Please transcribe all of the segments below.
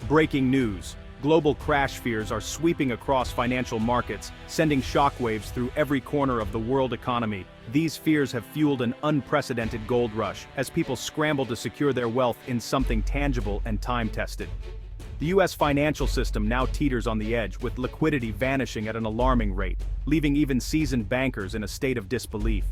Breaking news. Global crash fears are sweeping across financial markets, sending shockwaves through every corner of the world economy. These fears have fueled an unprecedented gold rush as people scramble to secure their wealth in something tangible and time-tested. The U.S. financial system now teeters on the edge, with liquidity vanishing at an alarming rate, leaving even seasoned bankers in a state of disbelief.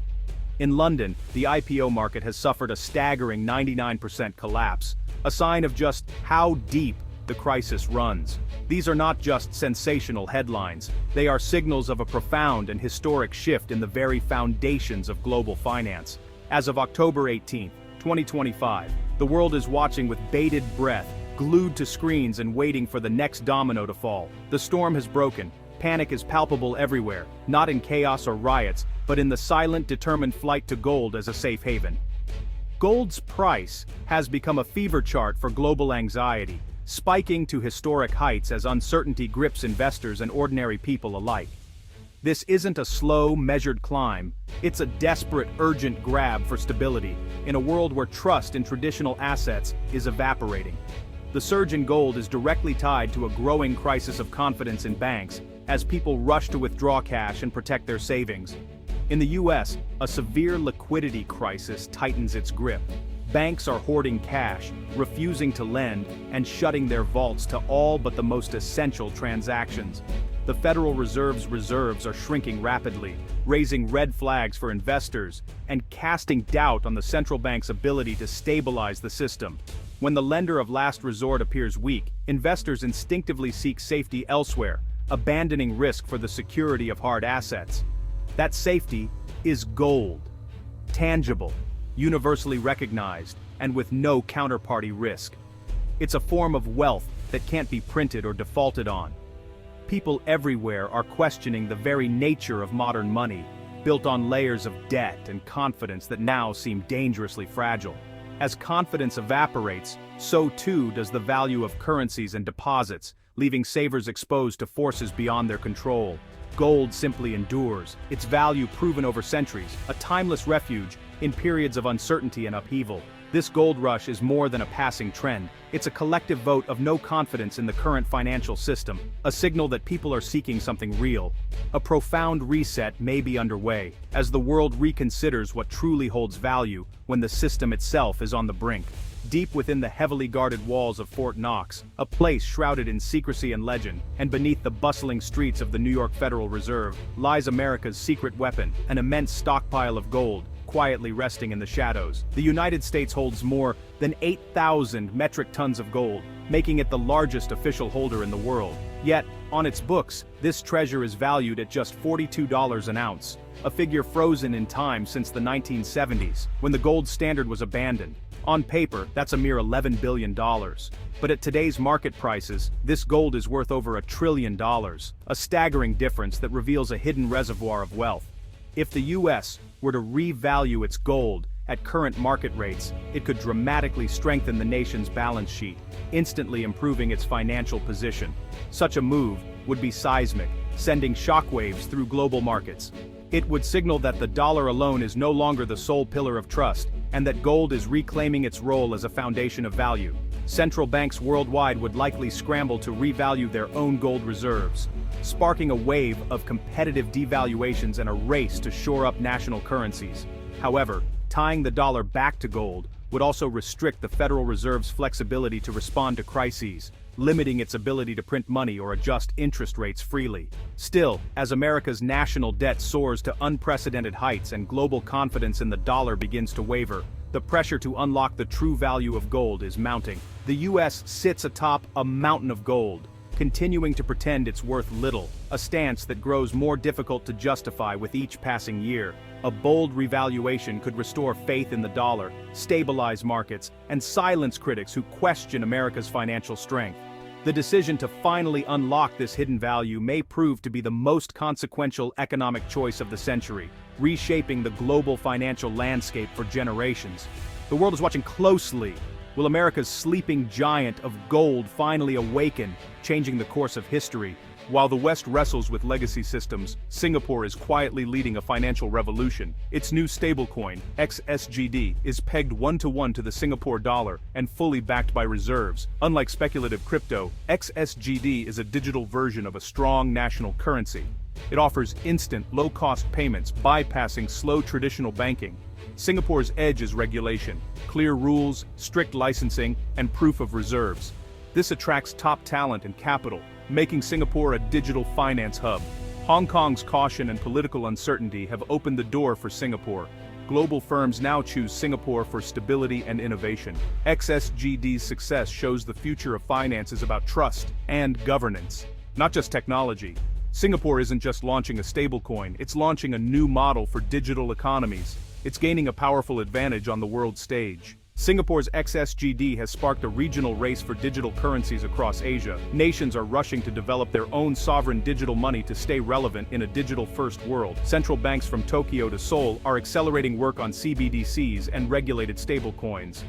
In London, the IPO market has suffered a staggering 99% collapse, a sign of just how deep the crisis runs. These are not just sensational headlines, they are signals of a profound and historic shift in the very foundations of global finance. As of October 18, 2025, the world is watching with bated breath, glued to screens and waiting for the next domino to fall. The storm has broken. Panic is palpable everywhere, not in chaos or riots, but in the silent, determined flight to gold as a safe haven. Gold's price has become a fever chart for global anxiety, spiking to historic heights as uncertainty grips investors and ordinary people alike. This isn't a slow, measured climb, it's a desperate, urgent grab for stability, in a world where trust in traditional assets is evaporating. The surge in gold is directly tied to a growing crisis of confidence in banks, as people rush to withdraw cash and protect their savings. In the US, a severe liquidity crisis tightens its grip. Banks are hoarding cash, refusing to lend, and shutting their vaults to all but the most essential transactions. The Federal Reserve's reserves are shrinking rapidly, raising red flags for investors, and casting doubt on the central bank's ability to stabilize the system. When the lender of last resort appears weak, investors instinctively seek safety elsewhere, abandoning risk for the security of hard assets. That safety is gold. Tangible, universally recognized, and with no counterparty risk. It's a form of wealth that can't be printed or defaulted on. People everywhere are questioning the very nature of modern money, built on layers of debt and confidence that now seem dangerously fragile. As confidence evaporates, so too does the value of currencies and deposits, leaving savers exposed to forces beyond their control. Gold simply endures, its value proven over centuries, a timeless refuge in periods of uncertainty and upheaval. This gold rush is more than a passing trend, it's a collective vote of no confidence in the current financial system, a signal that people are seeking something real. A profound reset may be underway, as the world reconsiders what truly holds value when the system itself is on the brink. Deep within the heavily guarded walls of Fort Knox, a place shrouded in secrecy and legend, and beneath the bustling streets of the New York Federal Reserve, lies America's secret weapon, an immense stockpile of gold, quietly resting in the shadows. The United States holds more than 8,000 metric tons of gold, making it the largest official holder in the world. Yet, on its books, this treasure is valued at just $42 an ounce, a figure frozen in time since the 1970s, when the gold standard was abandoned. On paper, that's a mere $11 billion. But at today's market prices, this gold is worth over $1 trillion, a staggering difference that reveals a hidden reservoir of wealth. If the U.S. were to revalue its gold at current market rates, it could dramatically strengthen the nation's balance sheet, instantly improving its financial position. Such a move would be seismic, sending shockwaves through global markets. It would signal that the dollar alone is no longer the sole pillar of trust, and that gold is reclaiming its role as a foundation of value. Central banks worldwide would likely scramble to revalue their own gold reserves, sparking a wave of competitive devaluations and a race to shore up national currencies. However, tying the dollar back to gold would also restrict the Federal Reserve's flexibility to respond to crises, limiting its ability to print money or adjust interest rates freely. Still, as America's national debt soars to unprecedented heights and global confidence in the dollar begins to waver, the pressure to unlock the true value of gold is mounting. The U.S. sits atop a mountain of gold, continuing to pretend it's worth little, a stance that grows more difficult to justify with each passing year. A bold revaluation could restore faith in the dollar, stabilize markets, and silence critics who question America's financial strength. The decision to finally unlock this hidden value may prove to be the most consequential economic choice of the century, reshaping the global financial landscape for generations. The world is watching closely. Will America's sleeping giant of gold finally awaken, changing the course of history? While the West wrestles with legacy systems, Singapore is quietly leading a financial revolution. Its new stablecoin, XSGD, is pegged 1-to-1 to the Singapore dollar and fully backed by reserves. Unlike speculative crypto, XSGD is a digital version of a strong national currency. It offers instant, low-cost payments, bypassing slow traditional banking. Singapore's edge is regulation, clear rules, strict licensing, and proof of reserves. This attracts top talent and capital, making Singapore a digital finance hub. Hong Kong's caution and political uncertainty have opened the door for Singapore. Global firms now choose Singapore for stability and innovation. XSGD's success shows the future of finance is about trust and governance, not just technology. Singapore isn't just launching a stablecoin, it's launching a new model for digital economies. It's gaining a powerful advantage on the world stage. Singapore's XSGD has sparked a regional race for digital currencies across Asia. Nations are rushing to develop their own sovereign digital money to stay relevant in a digital-first world. Central banks from Tokyo to Seoul are accelerating work on CBDCs and regulated stablecoins.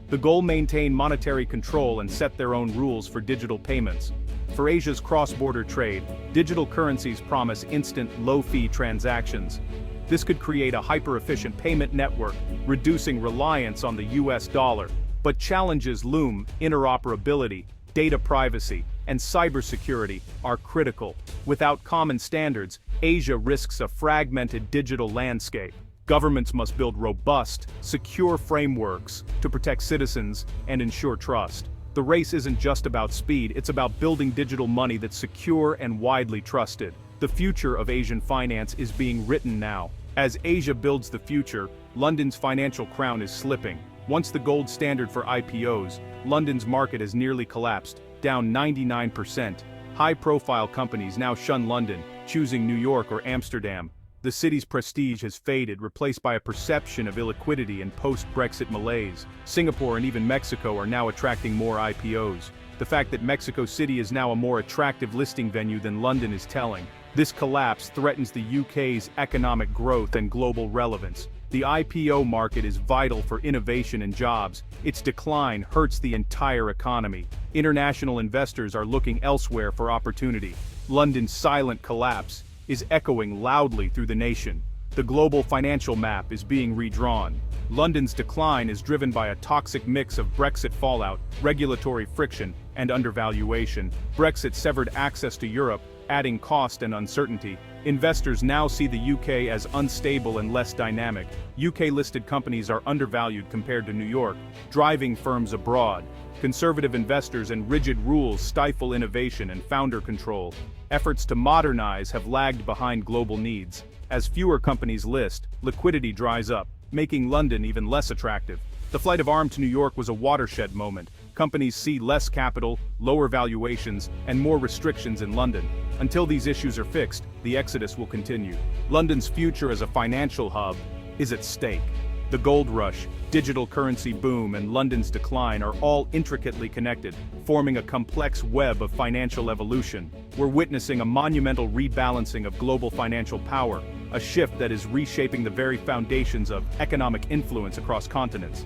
The goal: maintain monetary control and set their own rules for digital payments. For Asia's cross-border trade, digital currencies promise instant, low-fee transactions. This could create a hyper-efficient payment network, reducing reliance on the US dollar. But challenges loom: interoperability, data privacy, and cybersecurity are critical. Without common standards, Asia risks a fragmented digital landscape. Governments must build robust, secure frameworks to protect citizens and ensure trust. The race isn't just about speed, it's about building digital money that's secure and widely trusted. The future of Asian finance is being written now. As Asia builds the future, London's financial crown is slipping. Once the gold standard for IPOs, London's market has nearly collapsed, down 99%. High-profile companies now shun London, choosing New York or Amsterdam. The city's prestige has faded, replaced by a perception of illiquidity and post-Brexit malaise. Singapore and even Mexico are now attracting more IPOs. The fact that Mexico City is now a more attractive listing venue than London is telling. This collapse threatens the UK's economic growth and global relevance. The IPO market is vital for innovation and jobs. Its decline hurts the entire economy. International investors are looking elsewhere for opportunity. London's silent collapse is echoing loudly through the nation. The global financial map is being redrawn. London's decline is driven by a toxic mix of Brexit fallout, regulatory friction, and undervaluation. Brexit severed access to Europe, adding cost and uncertainty. Investors now see the UK as unstable and less dynamic. UK-listed companies are undervalued compared to New York, driving firms abroad. Conservative investors and rigid rules stifle innovation and founder control. Efforts to modernize have lagged behind global needs. As fewer companies list, liquidity dries up, making London even less attractive. The flight of ARM to New York was a watershed moment. Companies see less capital, lower valuations, and more restrictions in London. Until these issues are fixed, the exodus will continue. London's future as a financial hub is at stake. The gold rush, digital currency boom, and London's decline are all intricately connected, forming a complex web of financial evolution. We're witnessing a monumental rebalancing of global financial power, a shift that is reshaping the very foundations of economic influence across continents.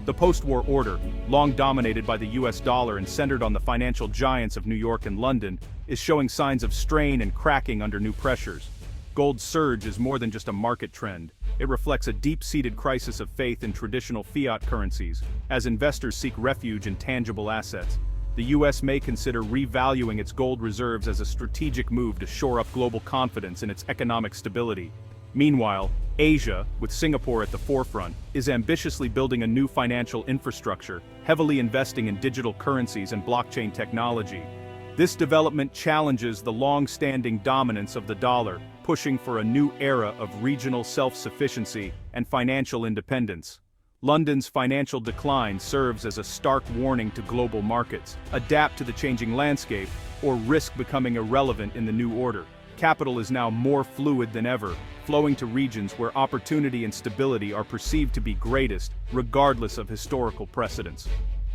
The post-war order, long dominated by the US dollar and centered on the financial giants of New York and London, is showing signs of strain and cracking under new pressures. Gold's surge is more than just a market trend. It reflects a deep-seated crisis of faith in traditional fiat currencies. As investors seek refuge in tangible assets, the US may consider revaluing its gold reserves as a strategic move to shore up global confidence in its economic stability. Meanwhile, Asia, with Singapore at the forefront, is ambitiously building a new financial infrastructure, heavily investing in digital currencies and blockchain technology. This development challenges the long-standing dominance of the dollar, pushing for a new era of regional self-sufficiency and financial independence. London's financial decline serves as a stark warning to global markets: adapt to the changing landscape, or risk becoming irrelevant in the new order. Capital is now more fluid than ever, flowing to regions where opportunity and stability are perceived to be greatest, regardless of historical precedents.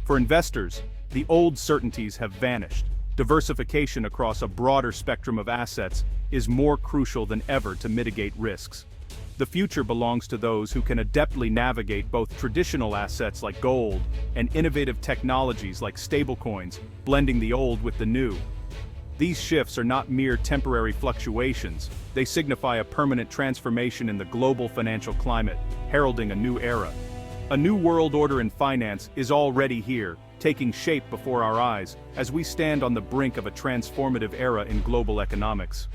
For investors, the old certainties have vanished. Diversification across a broader spectrum of assets is more crucial than ever to mitigate risks. The future belongs to those who can adeptly navigate both traditional assets like gold and innovative technologies like stablecoins, blending the old with the new. These shifts are not mere temporary fluctuations, they signify a permanent transformation in the global financial climate, heralding a new era. A new world order in finance is already here, taking shape before our eyes, as we stand on the brink of a transformative era in global economics.